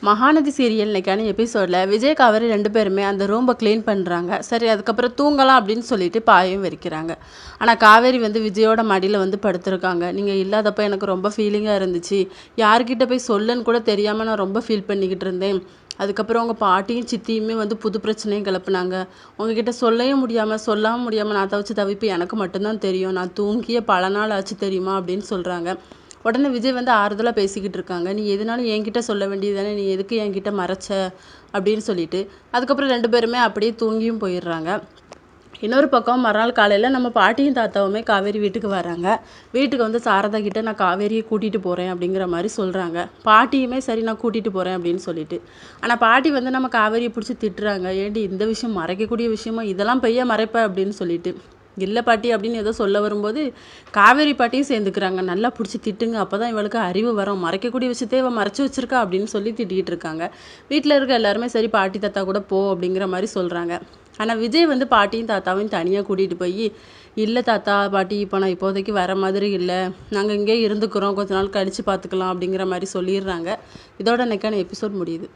Mahanadi serial இன்னைக்கான எபிசோடில் விஜய் காவேரி 2 பேருமே அந்த ரூமை க்ளீன் பண்ணுறாங்க. சரி, அதுக்கப்புறம் தூங்கலாம் அப்படின்னு சொல்லிட்டு பாயும் விரிக்கிறாங்க. ஆனால் காவேரி விஜயோட மடியில் படுத்திருக்காங்க. நீங்கள் இல்லாதப்போ எனக்கு ரொம்ப ஃபீலிங்காக இருந்துச்சு. யார்கிட்ட போய் சொல்லுன்னு கூட தெரியாமல் நான் ரொம்ப ஃபீல் பண்ணிக்கிட்டு இருந்தேன். அதுக்கப்புறம் உங்கள் பாட்டியும் சித்தியுமே புது பிரச்சனையும் கிளப்புனாங்க. உங்ககிட்ட சொல்லவும் முடியாமல் சொல்லாமல் முடியாமல் நான் தவிச்சு தவிப்பு எனக்கு மட்டும்தான் தெரியும். நான் தூங்கிய பல நாள் ஆச்சு தெரியுமா அப்படின்னு சொல்கிறாங்க. உடனே விஜய் ஆறுதலாக பேசிக்கிட்டு இருக்காங்க. நீ எதுனாலும் என்கிட்ட சொல்ல வேண்டியது தானே, நீ எதுக்கு என்கிட்ட மறைச்ச அப்படின்னு சொல்லிட்டு அதுக்கப்புறம் 2 பேருமே அப்படியே தூங்கியும் போயிடுறாங்க. இன்னொரு பக்கம் மறுநாள் காலையில் நம்ம பாட்டியும் தாத்தாவுமே காவேரி வீட்டுக்கு வராங்க. வீட்டுக்கு சாரதா கிட்ட நான் காவேரியை கூட்டிகிட்டு போகிறேன் அப்படிங்கிற மாதிரி சொல்கிறாங்க. பாட்டியுமே சரி நான் கூட்டிகிட்டு போகிறேன் அப்படின்னு சொல்லிட்டு. ஆனால் பாட்டி நம்ம காவேரியை பிடிச்சி திட்டுறாங்க. ஏண்டி இந்த விஷயம் மறைக்கக்கூடிய விஷயமா, இதெல்லாம் பெய்ய மறைப்ப அப்படின்னு சொல்லிட்டு. இல்லை பாட்டி அப்படின்னு ஏதோ சொல்ல வரும்போது காவேரி பாட்டியும் சேர்ந்துக்கிறாங்க. நல்லா பிடிச்சி திட்டுங்க, அப்போ தான் இவளுக்கு அறிவு வரும், மறைக்கக்கூடிய விஷயத்தையே இவள் மறைச்சி வச்சிருக்கா அப்படின்னு சொல்லி திட்டிகிட்டு இருக்காங்க. வீட்டில் இருக்க எல்லாருமே சரி பாட்டி தாத்தா கூட போ அப்படிங்கிற மாதிரி சொல்கிறாங்க. ஆனால் விஜய் பாட்டியும் தாத்தாவையும் தனியாக கூட்டிகிட்டு போய் இல்லை தாத்தா பாட்டி இப்போ நான் இப்போதைக்கு வர மாதிரி இல்லை, நாங்கள் இங்கே இருந்துக்கிறோம், கொஞ்ச நாள் கழித்து பார்த்துக்கலாம் அப்படிங்கிற மாதிரி சொல்லிடுறாங்க. இதோட இன்னைக்கான எபிசோட் முடியுது.